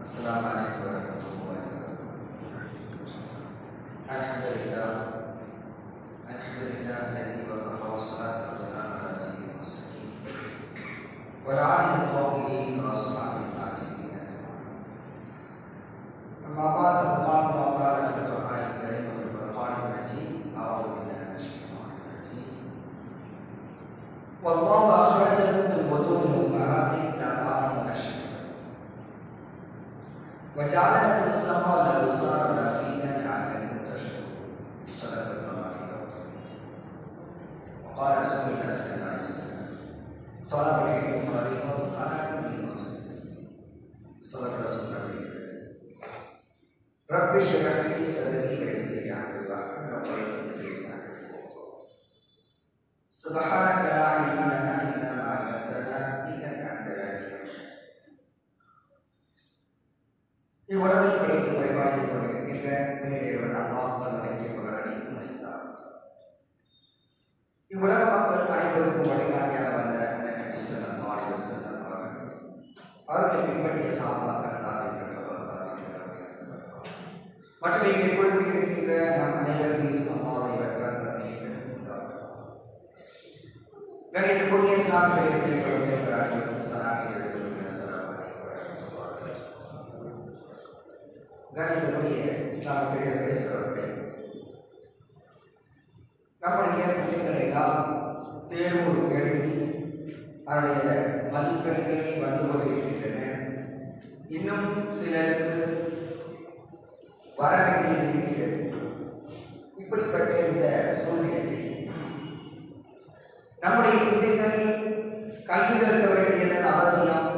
Assalamualaikum warahmatullahi wabarakatuh. Alhamdulillah alladzi waqafa wassalatu wassalamu ala sayyidil mursalin wa ala alihi wa ashabihi ajma'in. Amma ba'd, Allah ta'ala fil Qur'anil Karim wa fil Qur'anil Majid, a'udzu billahi minasy syaithanir rajim. Wallahu akhrajakum min butuni ummahatikum la ta'lamuna syai'an وجعل لكم السمع والابصار والافئده لعلكم تشكرون. صدق الله العظيم. وقال رسول الله صلى الله عليه وسلم: طلب العلم فريضة على كل مسلم. صدق رسول الله الكريم. رب اشرح لي صدري ويسر لي امري واحلل عقدة من لساني يفقهوا قولي. سبحانك لا علم لنا الا ما علمتنا انك انت العليم الحكيم. இவ்வுலகை படைத்து வழிபாடு கொண்டிருக்கின்ற பேரிழவன் அல்லாஹ் வரைக்கும் புகழ் அனைத்து மனிதார். இவ்வுலக மக்கள் அனைவருக்கும் வழிகாட்டியாக வந்த அவர்களை பின்பற்றிய சாபாக்கள் மற்றும் இங்கே குழுமி இருக்கின்ற நம் அனைவர் மீதும் அம்மாவுடைய வெற்றாக்கரணையை உண்டாகும். கணிதக்கூடிய சாப்பிட்டு சொல்லுங்கள் அனைவருக்கும் சராக கணிதக்கூடிய இஸ்லாமிய பெரியவர்களே சொல்வர்கள். நம்முடைய பிள்ளைகளை எல்லாம் தேர்வு எழுதி அவருடைய மதிப்பெண்கள் வந்து கொண்டிருக்கின்றன. இன்னும் சிலருக்கு வர வேண்டியது இருக்கிறது. இப்படிப்பட்ட இந்த சூழ்நிலையில் நம்முடைய பிள்ளைகள் கல்வி கற்க வேண்டியதன் அவசியம்.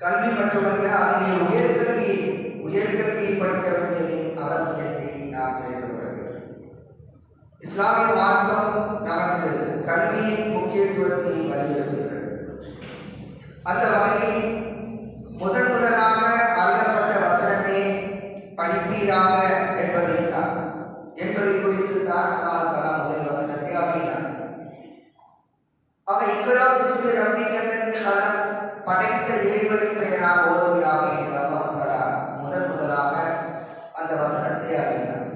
கல்வி மட்டுமல்ல, அதிலே உயர்கல்வியை படிக்க வேண்டியதின் அவசியத்தை நாம் தெரிந்து கொள்ள வேண்டும். இஸ்லாமிய மார்க்கம் நமக்கு கல்வியின் முக்கியத்துவத்தை வலியுறுத்துகிறது. அந்த வகையில் முதலாக அருளப்பட்ட வசனமே படிப்பீராக என்பதை குறித்து தான் அல்லாஹ் தஆலா முதல் வசனத்தை அருளினார். ஆக இக்ரா பிஸ்மி ரப்பிக்கல் லதீ ஹலக், படைத்த இறைவனின் பெயரால் ஓதுகிறாக என்று அல்லாஹ் தஆலா முதலாக அந்த வசனத்தை அறிந்தார்.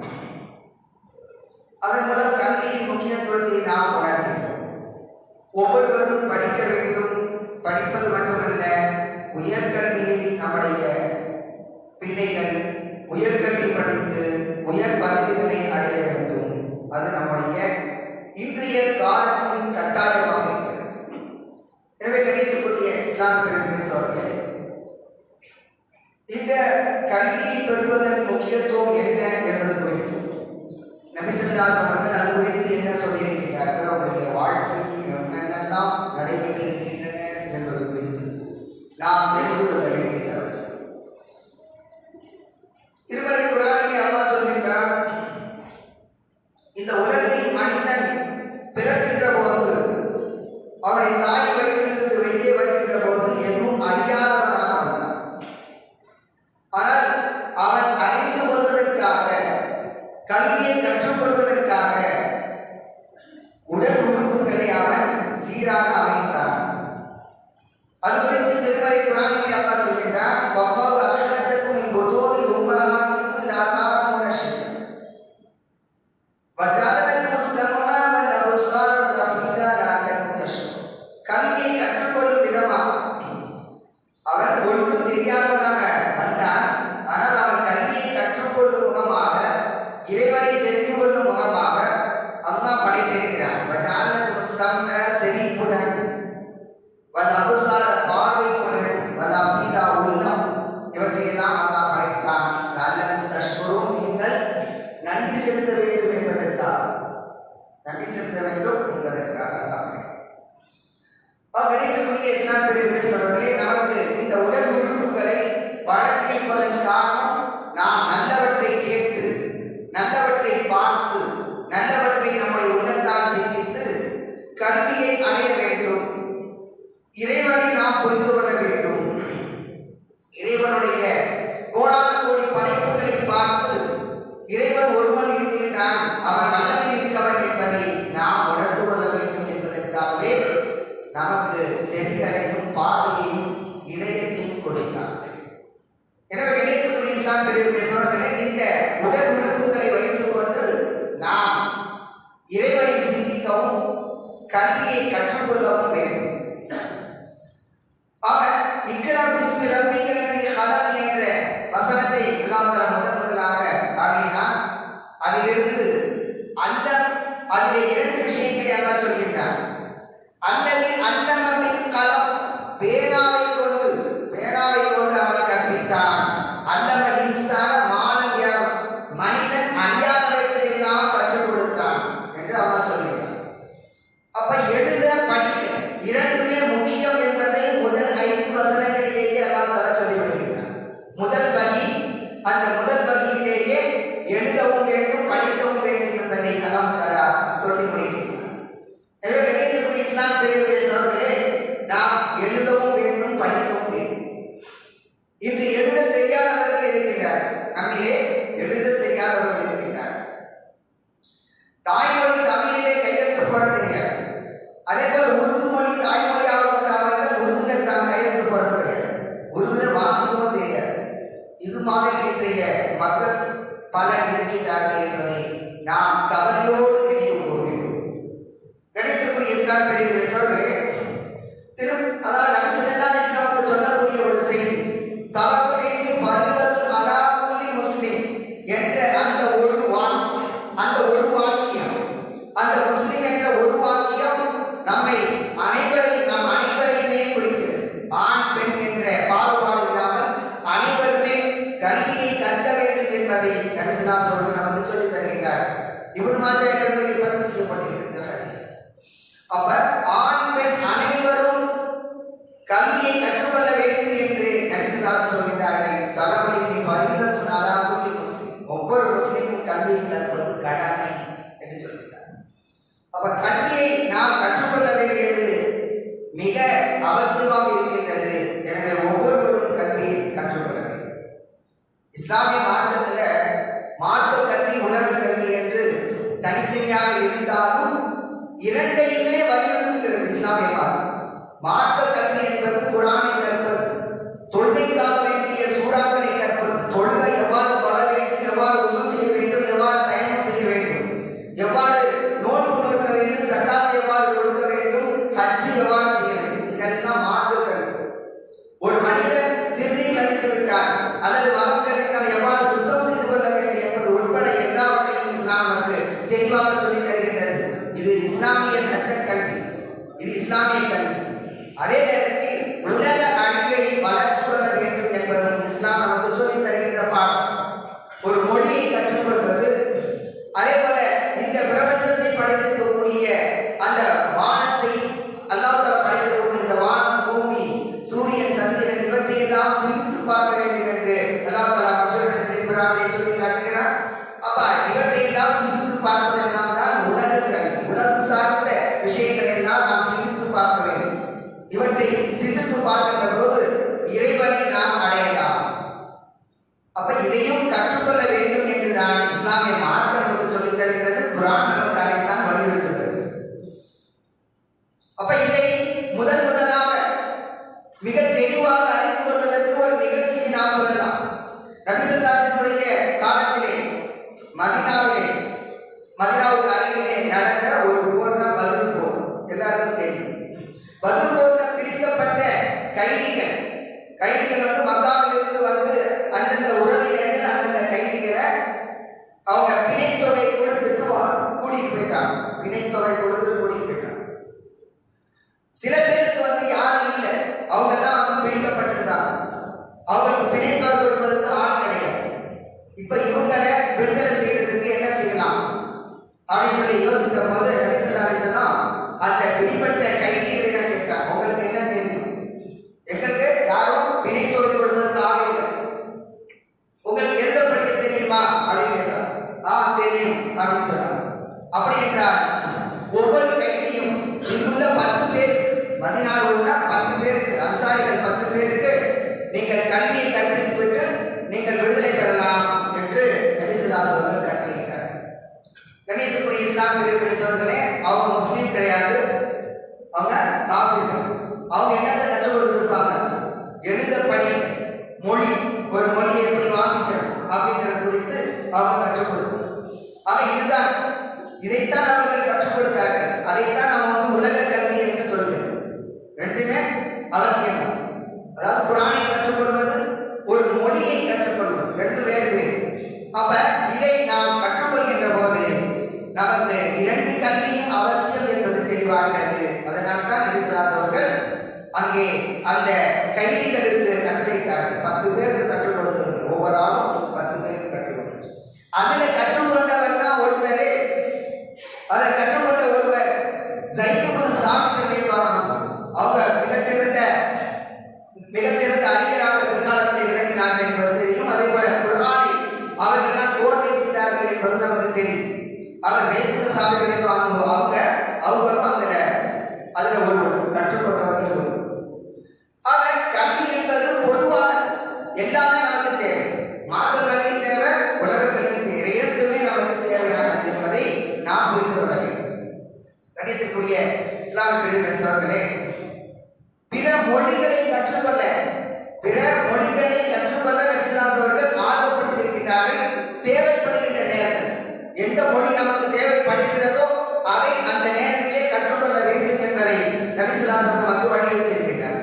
அதன் மூலம் கல்வியின் முக்கியத்துவத்தை நாம் உணர்கின்றோம். ஒவ்வொருவரும் படிக்க வேண்டும். படிப்பது மட்டுமல்ல, உயர்கல்வியை நம்முடைய பிள்ளைகள் உயர்கல்வி படித்து உயர் பதவிகளை அடைய வேண்டும். அது நம்முடைய இன்றைய காலத்தின் கட்டாயமாக இருக்கிறது. எனவே கணிதக்கூடிய இஸ்லாம் பெருமைசோர்களே, இந்த கல்வியை பெறுவதன் முக்கியத்துவம் என்ன என்பது குறித்து நபி ஸல்லல்லாஹு அலைஹி வஸல்லம் அது குறித்து என்ன சொல்லியிருக்கிறார்கள், அவருடைய வாழ்க்கையில் என்னென்னலாம் நடைபெற்றிருக்கின்றன என்பது குறித்து நாம் தெரிந்து கொள்ள வேண்டியது அவசியம். திருமறை குர்ஆனிலே அல்லாஹ் சொல்கின்றார், இந்த உலகில் மனிதன் பிறக்கின்ற போது அவருடைய தாய் வயிற்றிலிருந்து வெளியே வருகின்ற போது எதுவும் அறியாதவனாக வந்தான். ஆனால் அவன் அறிந்து கொள்வதற்காக, கல்வியை கற்றுக்கொள்வதற்காக உடல் உறுப்புகளை அவன் சீராக அமைத்தான். அது குறித்து திருமறை குர்ஆனிலே அல்லாஹ் சொல்கின்றான், வல்லாஹு அக்ரஜக்கும் மின் புதூனி உம்மஹாத்திக்கும் லா தஅலமூன ஷைஅன் வஜஅல லக்குமுஸ் ஸம்ஆ வல் அப்சார வல் அஃபீதா லஅல்லக்கும் தஷ்குரூன். கல்வியை கற்றுக்கொள்ளும் விதமாக அவன் ஒன்றும் தெரியாதவனாக வந்தான். ஆனால் அவன் கல்வியை கற்றுக்கொள்ளும் முகமாக, இறைவனை தெரிந்து கொள்ளும் முகமாக அல்லாஹ் படைத்திருக்கிறான். வஜஅல லக்குமுஸ் ஸம்ஆ செவிப்புலன், வல் அப்சார பார்வைப்புலன், வல் அஃபீதா உள்ளம், இவற்றையெல்லாம் அல்லாஹ் படைத்தான். லஅல்லக்கும் தஷ்குரூன், நீங்கள் நன்றி செலுத்த வேண்டும் என்பதற்காக அல்லாஹ் படைத்தான். கணிதக்கூடிய இஸ்லாம் பெரியவர்களே, நமக்கு இந்த உடல் உறுப்புகளை வழங்கியிருப்பதன் காரணம் நாம் நல்லவற்றை கேட்டு, நல்லவற்றை பார்த்து, நல்லவற்றை நம்முடைய உள்ளத்தால் சிந்தித்து கல்வியை அடைய வேண்டும். இறைவனை நாம் புரிந்து கொள்ள வேண்டும். இறைவனுடைய கோடான கோடி படைப்புகளை பார்த்து இறைவன் ஒருவன் இருக்கின்றான், அவன் வல்லமை மிக்கவன் என்பதை நாம் உணர்ந்து கொள்ள வேண்டும் என்பதற்காகவே நமக்கு செவிகளையும் பார்வையையும் சிந்திக்கவும் கல்வியை கற்றுக்கொள்ளவும் வேண்டும். ஆக இக்ரா பிஸ்மி ரப்பிக்கல் லதீ ஹலக் என்ற வசனத்தை அல்லாஹ் தஆலா முதலாக அருளினார். அதிலிருந்து அதிலே இரண்டு விஷயங்களை அல்லாஹ் சொல்கின்றான். அல்லது அல்லம பில் கலம், பேனாவை கொண்டு அவன் கற்பித்தான். அல்லம இன்சான மாலம் யார், மனிதன் அறியாதவற்றை எல்லாம் கற்றுக் கொடுத்தான் என்று அல்லாஹ் சொல்கிறான். அப்ப எழுத படிக்க இரண்டுமே முக்கியம் என்பதை முதல் 5 வசனங்களிலேயே அல்லாஹ் தஆலா சொல்லிவிடுகிறான். முதல் வகி, அந்த முதல் வகியிலேயே எழுதவும் வேண்டும் படிக்கவும் வேண்டும் என்பதை அல்லாஹ் தஆலா சொல்லி முடிக்கிறான். எனவே இஸ்லாம் பெரியவர்களே சகோதரர்களே, நாம் எழுதவும் வேண்டும் படிக்கவும் வேண்டும். இன்று எழுத தெரியாதவர்கள் இருக்கின்றார், நம்மிலே எழுத தெரியாதவர்கள் இருக்கின்றார். தாய்மொழி தமிழிலே கையெழுத்து போட தெரியாது. அதே போல உருது மொழி தாய்மொழியாக கொண்ட அவர்கள் உருதுல தான் கையெழுத்து போடுறது கிடையாது, உருதுல வாசிக்கவும் தெரியாது. இது மாதிரி இன்றைய மக்கள் பலர் இருக்கின்றார்கள் என்பதை நாம் கவலையோடு நினைவு கூற வேண்டும். கணிதத்துக்குரிய இஸ்லாம் பெரியவர்களே சகோதரர்களே, அதாவது நபி ஸல்லல்லாஹு அலைஹி வஸல்லம் சொல்லக்கூடிய ஒரு செய்தி, தலபுல் இல்மி ஃபரீதத்துன் அலா குல்லி முஸ்லிம் என்ற அந்த ஒரு வாக்கியம், அந்த முஸ்லிம் என்ற ஒரு வாக்கியம் நம் அனைவரையுமே குறிக்கிறது. ஆண் பெண் என்ற பாகுபாடு இல்லாமல் அனைவருமே கல்வியை கற்க வேண்டும் என்பதை நபி ஸல்லல்லாஹு அலைஹி வஸல்லம் நமக்கு சொல்லித் தருகின்றார். இப்னு மாஜா என்பதில் பதிவு செய்யப்பட்டிருக்கிறது. அப்ப ஆண் பெண் அனைவரும் கல்வியை கற்றுக்கொள்ள வேண்டும் என்று நபி ஸல்லல்லாஹு அலைஹி வஸல்லம் சொல்கிறார்கள். தலபுல் இல்மி ஃபரீதத்துன் அலா குல்லி முஸ்லிம், ஒவ்வொரு முஸ்லிமும் கல்வியை கற்பது கடமை என்று சொல்கிறார். அப்ப கல்வியை நாம் கற்றுக்கொள்ள வேண்டியது மிக அவசியமாக இருக்கின்றது. எனவே ஒவ்வொருவரும் கல்வியை கற்றுக்கொள்ள வேண்டும். இஸ்லாமிய மார்க்கத்தில் மார்க்க கல்வி உலக கல்வி என்று தனித்தனியாக இருந்தாலும் இரண்டையுமே வலியுறுத்துகிறது இஸ்லாமிய மார்க்கம். மார்க்க கல்வி என்பது குர்ஆனை கற்பது, தொழுகைக்காக வேண்டிய சூறாக்களை கற்பது, தொழுகை எவ்வாறு தொழ வேண்டும், எவ்வாறு உது செய்ய வேண்டும், எவ்வாறு தயமம் செய்ய வேண்டும், எவ்வாறு நோன்பு நோக்க வேண்டும், ஸகாத் எவ்வாறு கொடுக்க வேண்டும், ஹஜ் எவ்வாறு செய்ய வேண்டும், இதெல்லாம் மார்க்க கல்வி. ஒரு மனிதன் சிறுநீர் கழித்து விட்டார் அல்லது மலம் கழித்தால் எவ்வாறு சுத்தம் செய்து கொள்ள வேண்டும் என்பது உட்பட எல்லாவற்றையும் இஸ்லாம் நமக்கு தெளிவாக சொல்லி தருகின்றது. இது இஸ்லாமிய சட்ட கல்வி, இது இஸ்லாமிய கல்வி. அதே நேரத்தில் உலக அறிவை வளர்த்து கொள்ள வேண்டும் என்பதும் இஸ்லாம் நமக்கு சொல்லி தருகின்ற பாடம். ஒரு மொழியை கற்றுக்கொள்வது, அதே போல இந்த பிரபஞ்சத்தை படைத்திருக்கக்கூடிய அந்த வானத்தை அல்லாஹ் தஆலா படைத்திருக்கக்கூடிய இந்த வானம், பூமி, சூரியன், சந்திரன் இவற்றையெல்லாம் சிந்தித்து பார்க்க வேண்டும் என்று அல்லாஹ் தஆலா மற்றொரு இடத்தில் குர்ஆனிலே சொல்லி காட்டுகிறார். அப்ப இவற்றையெல்லாம் சிந்தித்து பார்ப்பதெல்லாம் தான் உலக கல்வி. உலகு சார்ந்த விஷயங்களை எல்லாம் நாம் சிந்தித்து பார்க்க வேண்டும். இவற்றை சிந்தித்து பார்க்கின்ற போது இறைவனை நாம் அடையலாம். அப்ப இதையும் கற்றுக்கொள்ள வேண்டும் என்றுதான் இஸ்லாமிய மார்க்கம் நமக்கு சொல்லித் தருகிறது. குர்ஆன் நமக்கு அதைத்தான் வலியுறுத்துகிறது. அப்ப இதை முதலாக மிக தெளிவாக அறிந்து கொள்வதற்கு ஒரு நிகழ்ச்சியை நாம் சொல்லலாம். நபி ஸல்லல்லாஹு அலைஹி வஸல்லம் காலத்திலே மதீனாவுக்கு அருகிலே நடந்த ஒரு போர் தான் பத்ர் போர். எல்லாருக்கும் தெரியும். பத்ர் போர்ல பிடிக்கப்பட்ட கைதிகள் மக்காவிலிருந்து வந்து அந்தந்த உறவினர்கள் அந்தந்த கைதிகளை அவங்க பிணைத்தொகை கொடுத்துட்டு கூட்டிட்டு போயிட்டாங்க. சில பேருக்கு வந்து யாரும் இல்லை, அவங்க எல்லாம் வந்து பிடிக்கப்பட்டிருந்தாங்க. அவங்களுக்கு பிணைத்தொகை கொடுப்பதற்கு ஆள் கிடையாது. இப்ப இவங்களை விடுதலை செய்யறதுக்கு என்ன செய்யலாம் அப்படின்னு சொல்லி யோசித்த போது நபி ஸல்லல்லாஹு அலைஹி வஸல்லம் அந்த பிடிப்பட்ட கைதிகளிடம் கேட்டாங்க, உங்களுக்கு என்ன தெரியும்? எங்களுக்கு யாரும் பிணைத்தொகை கொடுப்பதற்கு ஆள் இல்லை, உங்களுக்கு எழுத படிக்க தெரியுமா அப்படின்னு கேட்டாங்க. தெரியும் அப்படின்னு சொன்னாங்க. அப்படி என்றால் ஒவ்வொரு கைதியும் இங்குள்ள 10 பேருக்கு, மதீனாவில் உள்ள 10 பேருக்கு, அன்சாரிகள் 10 பேருக்கு நீங்கள் கல்வியை கற்பித்து விட்டு நீங்கள் விடுதலை பெறலாம் என்று நபி ஸல்லல்லாஹு அலைஹி வஸல்லம் கட்டளையிட்டார். கண்ணியத்துக்குரிய இஸ்லாம் பெரியவர்களே சகோதரர்களே, அவங்க முஸ்லீம் கிடையாது, அவங்க காஃபிர்கள். அவங்க என்னத்தை கற்றுக் கொடுத்திருப்பாங்க? எழுத படிக்க, மொழி, ஒரு மொழியை எப்படி வாசிக்கணும் அப்படிங்கிறது குறித்து அவங்க கற்றுக் கொடுத்தாங்க. இதைத்தான் அவர்கள் கற்றுக் கொடுத்தார்கள். அந்த கைதிகளுக்கு கட்டளையிட்டார்கள். 10 பேருக்கு கற்றுக் கொடுத்தது, ஒவ்வொரு ஆளும் 10 பேருக்கு கற்றுக் கொடுத்து, அதுல கற்றுக்கொண்டவர் தான் ஒருத்தரே. அதை கற்றுக்கொண்ட ஒருவர் ஸைத் இப்னு சாபித் ரலியல்லாஹு அன்ஹு. அவங்க மிகச்சிறந்த அறிஞராக பிற்காலத்தில் விளங்கினார்கள் என்பது தெரியும். அதே போல குர்ஆனை அவர்கள் தான் கோர்வை செய்தார்கள் என்பது நமக்கு தெரியும். அவர் ஸைத் இப்னு சாபித் ரலியல்லாஹு அன்ஹு அவங்களும் அதுல ஒருவர், கற்றுக்கொண்டவர்கள் ஒருவர். ஆக கல்வி என்பது பொதுவானது, எல்லாமே நமக்கு தேவை. மார்க்க கல்வி தேவை, உலக கல்வி தேவை, இரண்டுமே நமக்கு தேவையானது என்பதை நாம் புரிந்து கொள்ள வேண்டும். கணிதத்துக்குரிய இஸ்லாமிய பெருமக்களே, பிற மொழிகளை கற்றுக்கொள்ள நபி ஸல்லல்லாஹு அலைஹி வஸல்லம் ஆர்வப்படுத்தியிருக்கிறார்கள். தேவைப்படுகின்ற நேரத்தில் எந்த மொழி நமக்கு தேவைப்படுகிறதோ அதை அந்த நேரத்திலே கற்றுக்கொள்ள வேண்டும் என்பதை நபி ஸல்லல்லாஹு அலைஹி வஸல்லம் வந்து வலியுறுத்தியிருக்கிறார்.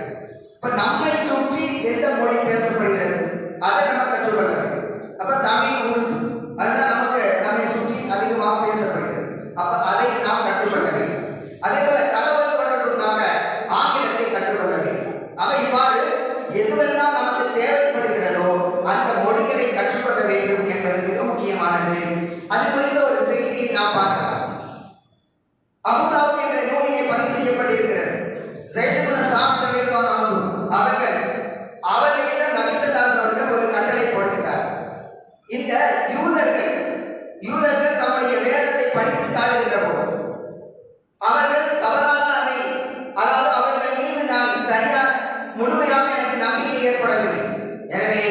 இப்ப நம்மை சுற்றி எந்த மொழி பேசப்படுகிறது அதை நம்ம கற்றுக்கொள்ள வேண்டும். அப்ப தமிழ், உருது அதுதான் நம்மை சுற்றி அதிகமாக பேசப்படுகிறது. அப்ப அதை நாம் கற்றுக்கொள்ள வேண்டும். அதே போல தகவல் தொடர்புக்காக ஆங்கிலத்தை கற்றுக்கொள்ள வேண்டும். அவை இவ்வாறு எதுவெல்லாம் நமக்கு தேவைப்படுகிறதோ அந்த மொழிகளை கற்றுக்கொள்ள வேண்டும் என்பது மிக முக்கியமானது. அது குறித்த ஒரு செய்தியை நாம் பார்க்கலாம். அபூதாவூத் என்ற நூலிலே பதிவு செய்யப்பட்டிருக்கிறது. ஸைத் இப்னு சாபித் ரலியல்லாஹு அன்ஹு அவர்களிடம் நபி ஸல்லல்லாஹு அலைஹி வஸல்லம் ஒரு கட்டளை போடுகிறார். இந்த யூதர்கள் தம்முடைய வேதத்தை படித்து காட்டுகின்ற போது அவர்கள் தவறாக அதாவது அவர்கள் மீது நான் சரியாக முழுமையாக எனக்கு நம்பிக்கை ஏற்படவில்லை. எனவே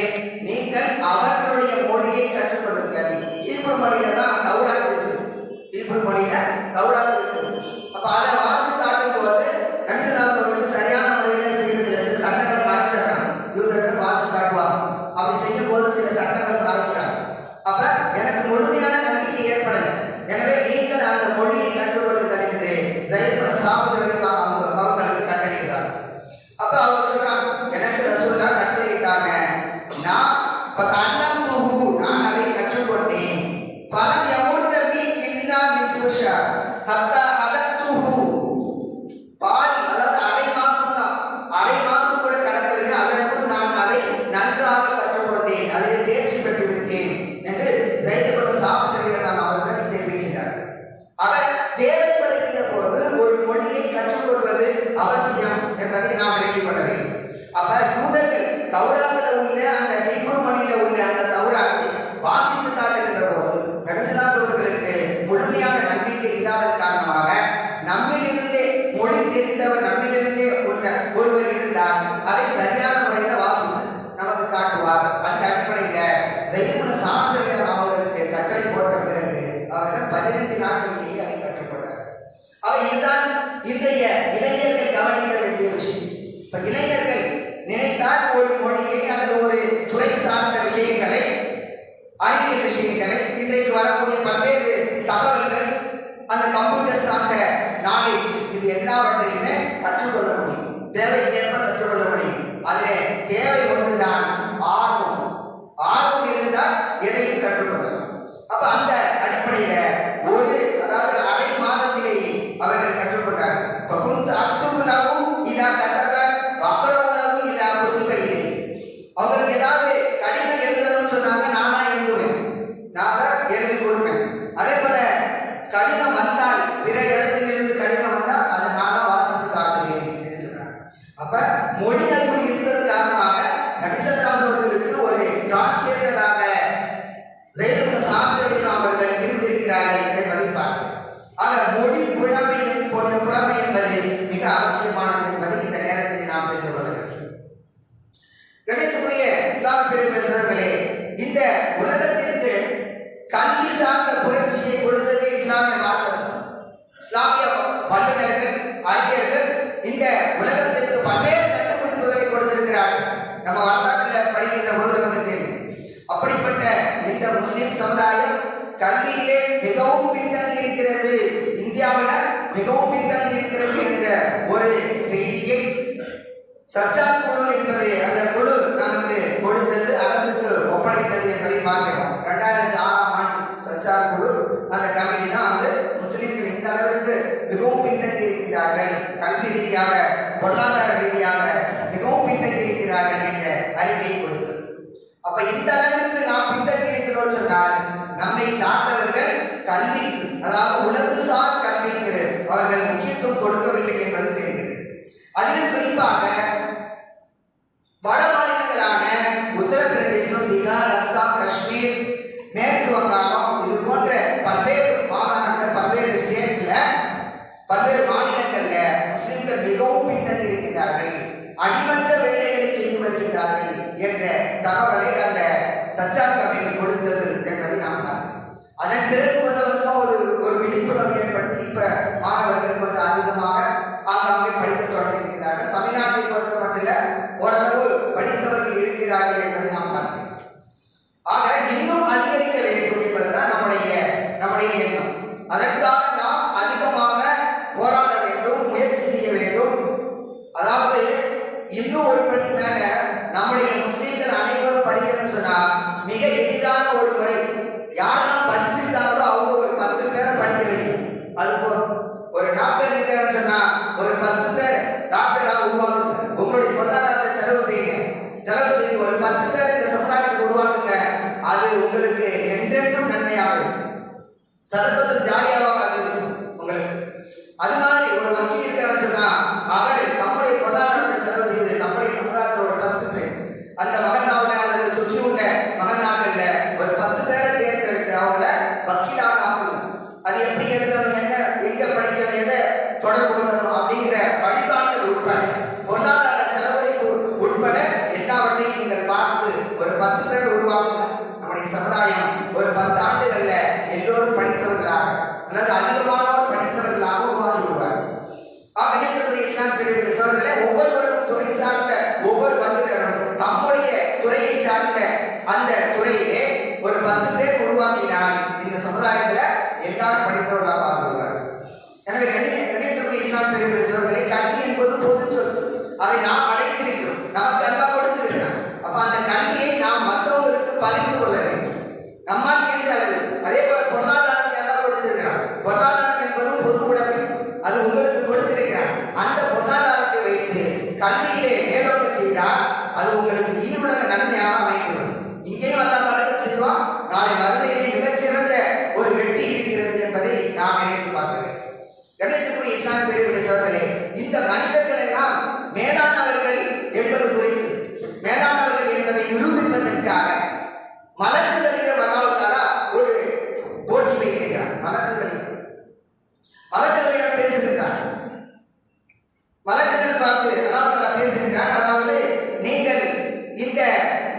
நீங்கள் அவர்களுடைய மொழியை கற்றுக்கொள்ளுங்கள். ஹீப்ரு மொழியில தான் தௌராத் இருக்கு. அப்ப அதை வாசி காட்டும் போது நபி ஸல்லல்லாஹு அலைஹி வஸல்லம் சரியான முறையில செய்யறதில்லை. சில சட்டங்களை மறைச்சிடறாங்க. யூதர்கள் வாசி காட்டுவாங்க, அப்படி செய்யும் போது சில சட்டங்களை மறைக்கிறாங்க. அப்ப எனக்கு முழுமையான நம்பிக்கை ஏற்படலை. எனவே நீங்கள் அந்த மொழியை கற்றுக்கொள்ளுங்கள் என்று ஸைத் இப்னு சாபித் ரலியல்லாஹு அன்ஹு அவர்களுக்கு கட்டளையிட்டார். அப்ப அவங்க சொல்றாங்க, எனக்கு ரசூலுல்லாஹ் கட்டளையிட்டாங்க, நான் அதை கற்றுக்கொண்டேன். பலம் யமுர் நபி இல்லா மிஸ்ருஷா ஹத்தா ஹலத்துஹு. பாதி, அதாவது அரை மாசம் கூட கடக்கவில்லை, அதற்குள் நான் அதை நன்றாக கற்றுக்கொண்டேன், அதில் தேர்ச்சி பெற்று விட்டேன் என்று ஸைத் இப்னு சாபித் ரலியல்லாஹு அன்ஹு அவர்கள் தெரிவிக்கிறார். அவர் தேவைப்படுகின்ற போது ஒரு மொழியை கற்றுக்கொள்வது அவசியம் என்பதை நாம் விளங்கிக் கொள்ள வேண்டும். அப்ப யூதர்கள் தௌராத்தில் உள்ள அந்த ஹீப்ரு மொழியில உள்ள அந்த தௌராத்தை வாசித்து காட்டுகின்ற போது நபி ஸல்லல்லாஹு அலைஹி வஸல்லம் முழுமையான நம்பிக்கை இல்லாத காரணமாக நம்மிலிருந்தே மொழி தெரிந்தவர், நம்மிலிருந்தே உள்ள ஒருவர் இருந்தால் அதை சரியான முறையில் வாசித்து நமக்கு காட்டுவார். அந்த அடிப்படையில ஸைத் இப்னு சாபித் ரலியல்லாஹு அன்ஹு அவர்களுக்கு கட்டளை போட்ட பிறகு அவர்கள் 15 நாட்களிலேயே அதை கற்றுக்கொண்டார். இதுதான் இன்றைய இளைஞர்கள் கவனிக்க வேண்டிய விஷயம். இப்ப இளைஞர்கள் நினைத்தால் ஒரு மொழியை அல்லது ஒரு துறை சார்ந்த விஷயங்களை, அறிவியல் விஷயங்களை, இன்றைக்கு வரக்கூடிய பல்வேறு தகவல்கள், அந்த கம்ப்யூட்டர் சார்ந்த நாலேஜ், இது எல்லாவற்றையுமே கற்றுக்கொள்ள முடியும். தேவைக்கேற்ப கற்றுக்கொள்ள முடியும். அதிலே தேவை ஒன்றுதான் ஆர்வம் இருந்தால் எதையும் கற்றுக்கொள்ளலாம். அப்ப அந்த அடிப்படையில அதாவது அரை மாதத்திலேயே அவர்கள் கற்றுக்கொண்டார்கள். அவங்களுக்கு ஏதாவது கடிதம் எழுதணும்னு சொன்னாங்க, நானா எழுதுவேன், நான் தான் எழுதி கொடுப்பேன். அதே போல கடிதம் வந்தால், பிற இடத்திலிருந்து கடிதம் வந்தால் அதை நானா வாசித்து காட்டுவேன் என்று சொன்னாங்க. அப்ப மொழி அறிவு இருந்தது காரணமாக நபி ஸல்லல்லாஹு அலைஹி வஸல்லம் ஒரு டிரான்ஸ்லேட்டராக ஸைத் இப்னு சாபித் ரலியல்லாஹு அன்ஹு அவர்கள் இருந்திருக்கிறார்கள் என்பதை பார்க்கிறோம். ஆக மொழி புலமை என்பது மிக அவசியமானது என்பதை இந்த நேரத்தில் நாம் தெரிந்து கொள்ள வேண்டும். கணிதத்துக்குரிய இஸ்லாமிய பெருமக்களே, இந்த உலகத்திற்கு கல்வி சார்ந்த புரட்சியை கொடுத்தது இஸ்லாமிய மார்க்கம். இஸ்லாமிய வல்லுநர்கள், அறிஞர்கள் இந்த உலகத்திற்கு பல்வேறு கண்டுபிடிப்புகளை கொடுத்திருக்கிறார்கள். நம்ம வரலாற்றில் படிக்கின்ற போது நமக்கு தெரியும். அப்படிப்பட்ட இந்த முஸ்லிம் சமுதாயம் கல்வியிலே மிகவும் பின்தங்கி இருக்கிறது, இந்தியாவில் மிகவும் பின்தங்கி இருக்கிறது என்ற ஒரு செய்தியை சச்சார் குழு என்பது அந்த குழு நமக்கு கொடுத்தது, அரசுக்கு ஒப்படைத்தது என்பதை பார்க்கிறோம். 2006ஆம் ஆண்டு சச்சார் குழு அந்த கமிட்டி தான் வந்து முஸ்லிம்கள் இந்த அளவிற்கு மிகவும் பின்தங்கி இருக்கின்றார்கள், கல்வி ரீதியாக, பொருளாதார ரீதியாக மிகவும் அப்ப இந்த அளவிற்கு நாம் பின்தங்கி இருக்கிறோம் சொன்னால் நம்மை சார்ந்தவர்கள் கல்விக்கு, அதாவது உலகுசார் கல்விக்கு அவர்கள் முக்கியத்துவம் கொடுக்கவில்லை என்பது தெரிகிறது. அதிலும் குறிப்பாக வட மாநிலங்களான உத்தரப்பிரதேசம், பீகார், அஸ்ஸாம், காஷ்மீர், மேற்கு வங்காளம் இது போன்ற பல்வேறு மாகாணங்கள், பல்வேறு ஸ்டேட்ல, பல்வேறு மாநிலங்கள்ல முஸ்லிம்கள் மிகவும் பின்தங்கி இருக்கின்றார்கள், அடிமட்ட வேலைகளை செய்து வருகின்றார்கள் என்ற தகவலை அந்த சச்சார் கமிட்டி கொடுத்தது என்பதை நாம் பார்க்கிறோம். அதன் பிறகு கொஞ்சம் ஒரு விழிப்புணர்வு ஏற்பட்டு இப்ப மாணவர்கள் கொஞ்சம் அதிகமாக ஆங்காங்கே படிக்க தொடங்கி இருக்கிறார்கள். தமிழ்நாட்டை பொறுத்த மட்டும் ஓரளவு படித்தவர்கள் இருக்கிறார்கள் என்பதை நாம் பார்க்கிறோம். ஆக இன்னும் அதிகரிக்க வேண்டும் என்பதுதான் நம்முடைய எண்ணம். அதற்காக நாம் அதிகமாக போராட வேண்டும், முயற்சி செய்ய வேண்டும். அதாவது இன்னும் ஒரு படி மேல நம்முடைய முஸ்லிம்கள் அனைவரும் படிக்கணும்னு சொன்னா மிக எளிதான ஒரு முறை, யாரெல்லாம் படிச்சிருக்காங்களோ அவங்க ஒரு 10 பேரை படிக்க வைக்கும். அது ஒரு டாக்டர் இருக்கிறான்னு சொன்னா ஒரு 10 பேர் டாக்டராக உருவாக்குங்க. உங்களுடைய பொருளாதாரத்தை செலவு செய்து ஒரு 10 பேர் இந்த சமுதாயத்துக்கு உருவாக்குங்க. அது உங்களுக்கு என்றென்றும் நன்மையாக சதப்பத்தில் ஜாலியாக அது உங்களுக்கு. அது மாதிரி ஒரு வக்கீல் இருக்கிறான்னு சொன்னா அவர் நம்முடைய பொருளாதாரத்தை செலவு செய்து நம்முடைய சமுதாயத்தில் ஒரு 10 பேர் அந்த மகனாவில் அல்லது சுற்றி உள்ள மகனாக்கள்ல ஒரு 10 பேரை தேர்ந்தெடுத்து அவங்கள வக்கீலாக ஆக்குங்க. அது எப்படி எழுதணும், என்ன எங்க படிக்கணும், எதை தொடர்பு கொள்ளணும் அப்படிங்கிற வழிகாட்டல் உட்பட பொருளாதார செலவழிப்பு உட்பட எல்லாவற்றையும் நீங்கள் பார்த்து ஒரு 10 பேர் உருவாக்குங்க. நம்முடைய சமுதாயம் ஒரு 10 ஆண்டுகள்ல எல்லோரும் படித்தவர்களாக அல்லது அதிகமானவர் படித்தவர்களாக உருவாகி விடுவார். இஸ்லாம் பிரிவு சோழர்களே, ஒவ்வொருவரும் துறை சார்ந்த ஒவ்வொரு வல்லுநரும் தம்முடைய துறையை சார்ந்த அந்த துறையிலே ஒரு 10 பேர் உருவாக்கினால் இந்த சமுதாயத்துல எல்லாரும் படித்தவர்களாக ஆகுவார். எனவே கண்ணியத்துக்குரிய இஸ்லாம் பிரிவு சோழர்களே, கல்வி என்பது பொது சொல். அதை நாம் அடைத்திருக்கிறோம், நமக்கு எல்லாம் கொடுத்திருக்கிறோம். அப்ப அந்த கல்வியை நாம் மற்றவங்களுக்கு பகிர்ந்து கொள்ள வேண்டும், நம்மால் என்ற அளவுக்கு. அதே போல பொருளாதாரத்தை எல்லாம் கொடுத்திருக்கிறோம். பொருளாதாரம் என்பதும் பொது உடைமை, அது உங்களுக்கு கொடுத்திருக்கிறார். அந்த பொருளாதாரத்தை வைத்து கல்வியிலே மேலோக்க செய்தால் அது உங்களுக்கு ஈருலக நன்மையாக அமைந்துவிடும். இங்கேயும் எல்லாம் பறக்க செய்வோம், நாளை மறுமையிலே மிகச்சிறந்த ஒரு வெற்றி இருக்கிறது என்பதை நாம் நினைத்து பார்க்க வேண்டும். கணிதத்துக்குரிய இஸ்லாம் பிரிவுடைய சோழர்களே, இந்த மனிதர்கள் எல்லாம் மேலானவர்கள் என்பது குறித்து, மேலானவர்கள் என்பதை நிரூபிப்பதற்காக மலக்குகளிடம் அல்லாஹ் ஒரு போட்டி வைக்கின்றார். மலக்குகளிடம் பேசுகின்றார். மலக்குகள் பார்த்து அல்லாஹ் பேசுகின்றார். அதாவது நீங்கள் இந்த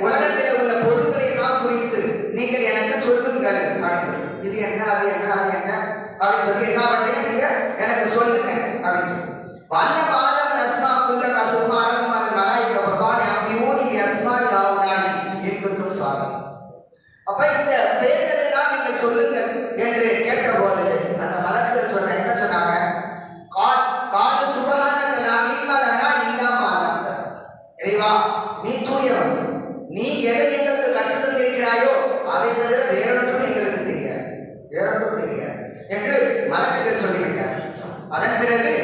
உலகத்தில் உள்ள பொருட்களை எல்லாம் குறித்து நீங்கள் எனக்கு சொல்லுங்கள் அப்படின்னு. இது என்ன, அது என்ன, அது என்ன அப்படின்னு சொல்லி எல்லாவற்றையும் நீங்க எனக்கு சொல்லுங்க அப்படின்னு சொல்லி வல்ல ஆதம் அஸ்மா குல்ல கசுமாரம் மலாயிக பவானி அம்பியூனி அஸ்மா யாவுனாய் என்பதும் சாமி. அப்ப இந்த பெயர்கள் எல்லாம் நீங்கள் சொல்லுங்கள் என்று கேட்டபோது அந்த மலக்குகள் சொன்ன என்ன சொன்னாங்க, காது சுபகான கலாமிமலனா இல்லாம ஆனந்த. இறைவா, நீ தூயவன், நீ எதை எங்களுக்கு கற்றுத் தந்திருக்கிறாயோ அதை தவிர வேறொன்றும் எங்களுக்கு தெரியாது என்று மலக்குகள் சொல்லிவிட்டார். அதன் பிறகு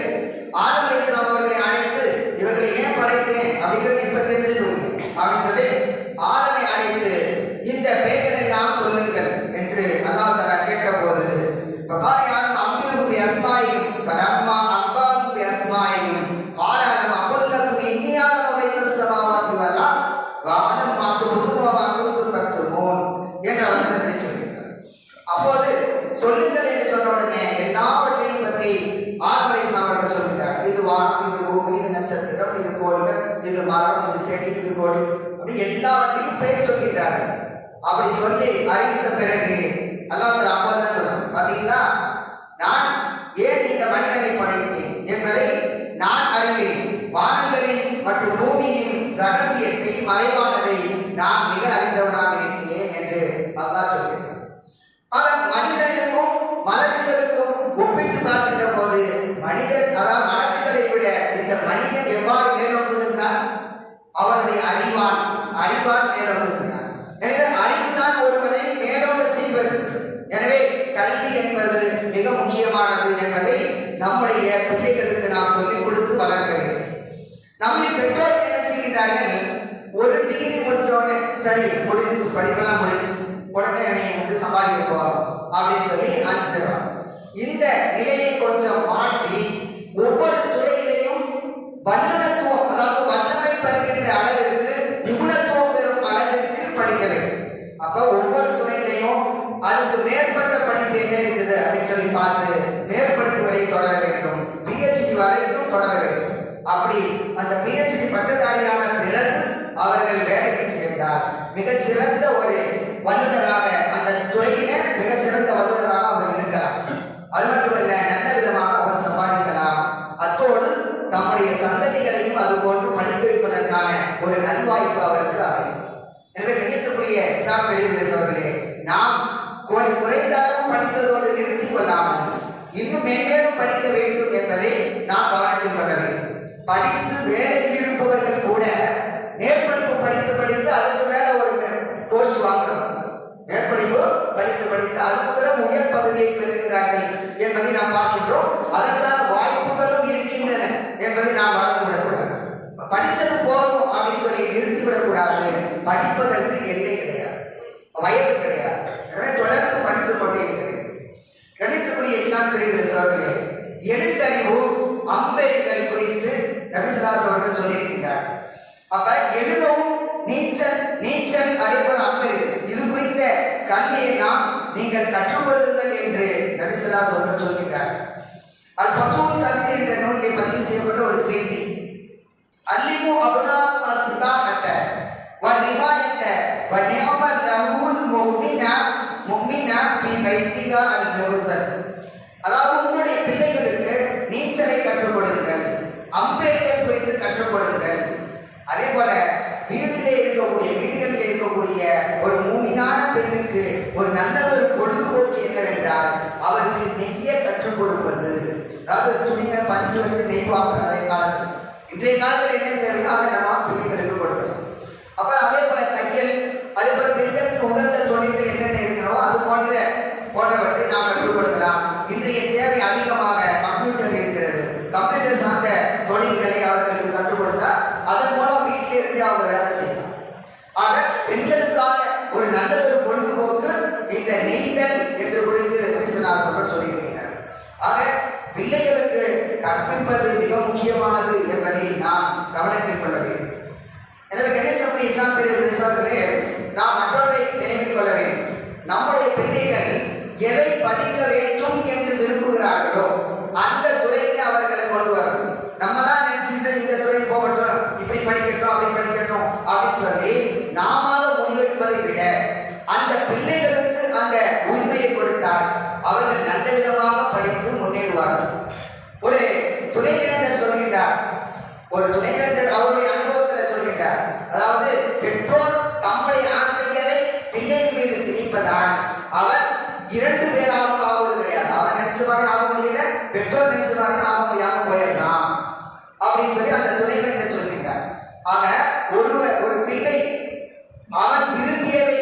ஆதம் அலைஹிஸ்ஸலாம் அவர்களை அழைத்து இவர்களை ஏன் படைத்தேன் அப்படிங்கிறது இப்ப தெரிஞ்சுக்கணும் அப்படின்னு சொல்லி ஆதமை அழைத்து இந்த பெயர்கள் எல்லாம் சொல்லுங்கள் என்று அல்லாஹ் தஆலா கேட்டபோது பகாரியான் அம்பியுபி அஸ்மாயியும் கரம்மா அப்பாபி அஸ்மாயியும் காரணம் அபுல்லத்துக்கு இன்னியான வைபஸ் சமாவாத்தி வல்லா வானம் மாத்து புதுவா கூத்து தத்துவோன் என்ற வசனத்தை சொல்லியிருக்கிறார். அப்போது சொல்லுங்கள் என்று சொன்ன உடனே எல்லாவற்றையும் பற்றி ஆதம் அலைஹிஸ்ஸலாம் அவர்கள் சொல்கிறார். இது வானம், இது பூமி, இது நட்சத்திரம், இது கோள்கள், இது மரம், இது செடி, இது கொடி, அப்படி எல்லாவற்றையும் பெயர் சொல்கிறார்கள். அப்படி சொல்லி அறிவித்த பிறகு அல்லாஹ் தஆலா அப்பதான் சொல்றான், பாத்தீங்களா, நான் ஏன் இந்த மனிதனை படைத்தேன் என்பதை நான் அறிவேன். வானங்களின் மற்றும் பூமியின் ரகசியத்தை, மறைவானதை நான் மிக அறிந்தவனாக இருக்கிறேன் என்று அல்லாஹ் சொல்கிறான். அவர் மனிதனுக்கும் மலக்குகளுக்கும் ஒப்பிட்டு பார்க்கின்ற போது மனிதன், அதாவது மலக்குகளை விட இந்த மனிதன் எவ்வாறு மேலோங்குகின்றான், அவனுடைய அறிவான் மேலோங்குகின்றான். எனவே அறிவுதான் ஒருவனை மேலோங்க செய்வது. எனவே கல்வி என்பது மிக முக்கியமானது என்பதை நம்முடைய பிள்ளைகளுக்கு நாம் சொல்லிக் கொடுத்து வளர்க்க வேண்டும். நம்முடைய பெற்றோர்கள் என்ன செய்கிறார்கள், ஒரு டிகிரி முடிச்ச உடனே சரி முடிஞ்சு படிப்பெல்லாம் முடிஞ்சு உடனே என்னை சம்பாதிக்க போகிறோம் அப்படின்னு சொல்லி அனுப்பிடுறாங்க. இந்த நிலையை கொஞ்சம் மாற்றி ஒவ்வொரு துறையிலையும் வல்லுநத்துவம், அதாவது வல்லமை பெறுகின்ற அளவிற்கு, நிபுணத்துவம் பெறும் அளவிற்கு படிக்க வேண்டும். அப்ப ஒவ்வொரு துறையிலையும் அதுக்கு மேற்பட்ட படிப்பு என்ன இருக்குது அப்படின்னு சொல்லி பார்த்து மேற்படிப்புகளை தொடர வேண்டும். PhD வரைக்கும் தொடர வேண்டும். அப்படி அந்த PhD பட்டதாரியான பிறகு அவர்கள் வேலையில் சேர்ந்தால் மிகச்சிறந்த ஒரு வல்லுநராக, அந்த துறையில மிகச்சிறந்த வல்லுநராக அவர் இருக்கலாம். அது மட்டுமல்ல, நல்ல விதமாக அவர் சம்பாதிக்கலாம். அத்தோடு தம்முடைய சந்ததிகளையும் அது போன்று படிக்க வைப்பதற்கான ஒரு நல்வாய்ப்பு அவருக்கு அமையும். எனவே கண்ணியத்துக்குரிய இஸ்லாம் பெரியவர்களே, நாம் குறைந்த அளவு படித்ததோடு நிறுத்திக் கொள்ளாமல் இன்னும் மேலும் படிக்க வேண்டும் என்பதை நாம் கவனத்தில் கொள்ள வேண்டும். படித்து வேலையில் இருப்பவர்கள் கூட மேற்படிப்பு படித்து அதுக்கு மேல ஒரு போஸ்ட் வாங்குறோம். மேற்படிப்பு படித்து அதுக்கு பிறகு உயர் பதவியை பெறுகிறார்கள் என்பதை நாம் பார்க்கின்றோம். அதற்கான வாய்ப்புகளும் இருக்கின்றன என்பதை நாம் மறந்துவிடக்கூடாது. படித்தது போதும் அப்படின்னு சொல்லி நிறுத்திவிடக்கூடாது. படிப்பதற்கு எல்லை கிடையாது, வயது கிடையாது. எனவே தொடர்ந்து படித்துக் கொண்டே இருக்கிறேன். கணிதத்துக்குரிய இஸ்லாம் பிரிவுகளே, எழுத்தறிவு அம்பெறிதல் குறித்து நபி ஸல்லல்லாஹு அலைஹி வஸல்லம் சொல்லியிருக்கிறார். அப்ப எழுதவும் நீச்சல் அதேபோல அம்பெறிதல், இது குறித்த கல்வியை நாம் நீங்கள் கற்றுக்கொள்ளுங்கள் என்று நபி ஸல்லல்லாஹு அலைஹி வஸல்லம் சொல்கிறார். அல் ஃபதூல் கபீர் என்ற நூலில் பதிவு செய்யப்பட்ட ஒரு செய்தி. அல்லிமு அப்னாக்கும் அஸ்ஸிபாஹத வ ரிவாயத வ நிஅமல் லஹுல் முஃமினா ஃபீ பைத்திஹா அல் முர்சல். அதாவது உங்களுடைய பிள்ளைகளுக்கு நீச்சலை கற்றுக் கொடுங்கள், அம்பெறிதல் குறித்து கற்றுக் கொடுங்கள். அதே போல வீடுகளில் இருக்கக்கூடிய ஒரு மூமினான பெண்ணுக்கு ஒரு நல்ல ஒரு பொழுதுபோக்கு என்னவென்றால் அவருக்கு நெய்ய கற்றுக் கொடுப்பது. அதாவது துணியை பஞ்சு வச்சு நெய்வாங்க நிறைய காலத்தில். இன்றைய காலத்தில் என்ன தேவையோ அதை நம்ம பிள்ளைகளுக்கு கொடுக்கலாம். அப்ப அதே போல தையல், அதே போல பெண்களுக்கு உகந்த தொழில்கள் என்னென்ன இருக்கிறதோ அது போன்றவற்றை நாம் கற்றுக் கொடுக்கலாம். இன்றைய தேவை அதிகமாக கம்ப்யூட்டர் இருக்கிறது. கம்ப்யூட்டர் சார்ந்த தொழில்களை அவர்களுக்கு கற்றுக் கொடுத்தால் அதன் மூலம் வீட்டில் இருந்து அவங்க வேலை செய்யலாம். ஆக பெண்களுக்கான ஒரு நல்ல ஒரு பொழுதுபோக்கு இந்த நெய்தல் என்று குறித்து சொல்லியிருக்கிறார். ஆக பிள்ளைகளுக்கு கற்பிப்பது மிக முக்கியமானது என்பதை நாம் கவனத்தில் கொள்ள வேண்டும். எனவே கணிதத்துறை இஸ்லாம் பெரியவர்களே, நாம் மற்றவரை நினைவில் கொள்ள வேண்டும். நம்முடைய பிள்ளைகள் எதை படிக்க வேண்டும் என்று விரும்புகிறார்களோ அந்த துறையிலே அவர்களை கொண்டு வரணும். நம்மளாம் நினைச்சுட்டு இந்த துறை போகட்டும், இப்படி படிக்கட்டும், அப்படி படிக்கட்டும் அப்படின்னு சொல்லி நாம முடிவெடுப்பதை விட அந்த பிள்ளைகளுக்கு அந்த உரிமையை கொடுத்தால் அவர்கள் நல்ல விதமாக படித்து முன்னேறுவார்கள். ஒரு துணைவேந்தர் சொல்கின்றார், அவருடைய அனுபவத்தில் சொல்கின்றார். அதாவது பெற்றோர் தம்முடைய ஆசைகளை பிள்ளையின் மீது திணிப்பதால் அவர் 2 பேராகவும் ஆகுவது கிடையாது. அவன் நினைச்ச மாதிரி ஆக முடியல, பெற்றோர் நினைச்ச மாதிரி ஆக முடியாம போயிடலாம் அப்படின்னு சொல்லி அந்த துணைவேந்தர் சொல்கின்றார். ஆக ஒரு பிள்ளை அவன் விரும்பியதை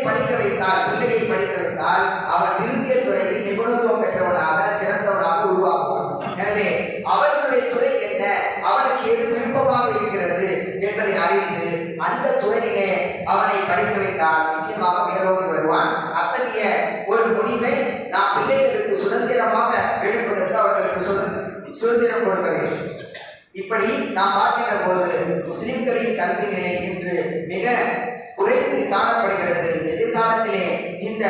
படிக்க வைத்தால், பிள்ளையை படிக்க வைத்தால் அவன் விரும்பிய துறையில் நிபுணத்துவம் பெற்றவனாக சிறந்தவனாக உருவாக்குவான். எனவே அவர்களுடைய துறை என்ன, அவனுக்கு எது விருப்பமாக இருக்கிறது என்பதை அறிந்து அந்த துறையிலே அவனை படிக்க வைத்தால் நிச்சயமாக மேலோங்கி வருவான். அத்தகைய ஒரு முடிவை நாம் பிள்ளைகளுக்கு சுதந்திரமாக எடுப்பதற்கு அவர்களுக்கு சுதந்திரம் கொடுக்க வேண்டும். இப்படி நாம் பார்க்கின்ற போது முஸ்லிம்களின் கல்வி நிலை இன்று மிக குறைந்து காணப்படுகிறது. எதிர்காலத்திலே இந்த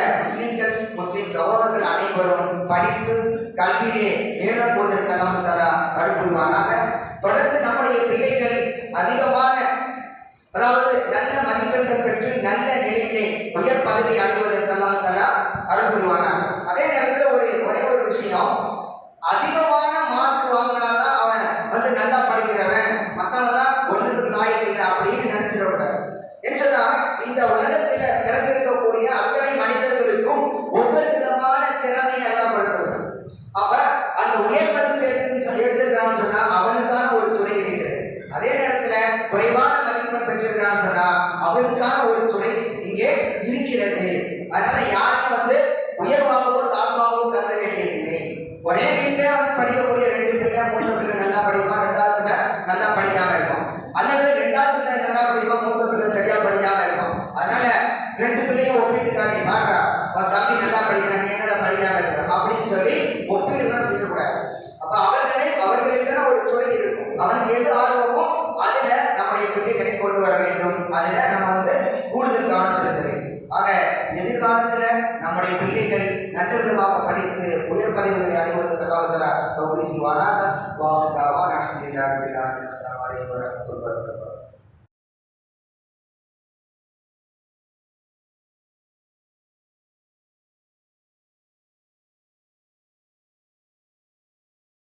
முஸ்லிம் சகோதரர்கள் அனைவரும் படித்து கல்வியிலே மேலோங்குவதற்கெல்லாம் அருள்புரிவானாக. தொடர்ந்து நம்முடைய பிள்ளைகள் அதிகமான, அதாவது நல்ல மதிப்பெண்கள் பெற்று நல்ல நிலையிலே உயர் பதவி அடைவதற்கெல்லாம் அருள்புரிவானாக. அதே நேரத்தில் ஒரே ஒரு விஷயம், அதிகமான மார்க் வாங்கினாதான் அவன் நல்லா படிக்கிறவன், மற்றவெல்லாம் ஒன்றுக்கு லாயக்கு இல்லை அப்படின்னு நினைச்சிடக்கூடாது. என்றா இந்த உலகத்தில் பிறந்திருக்கக்கூடிய அத்தனை மனிதர்களுக்கும் ஒவ்வொரு விதமான திறமையை எல்லாம் கொடுத்தது. அப்ப அந்த உயர் மதிப்பு எடுத்து தருவார்.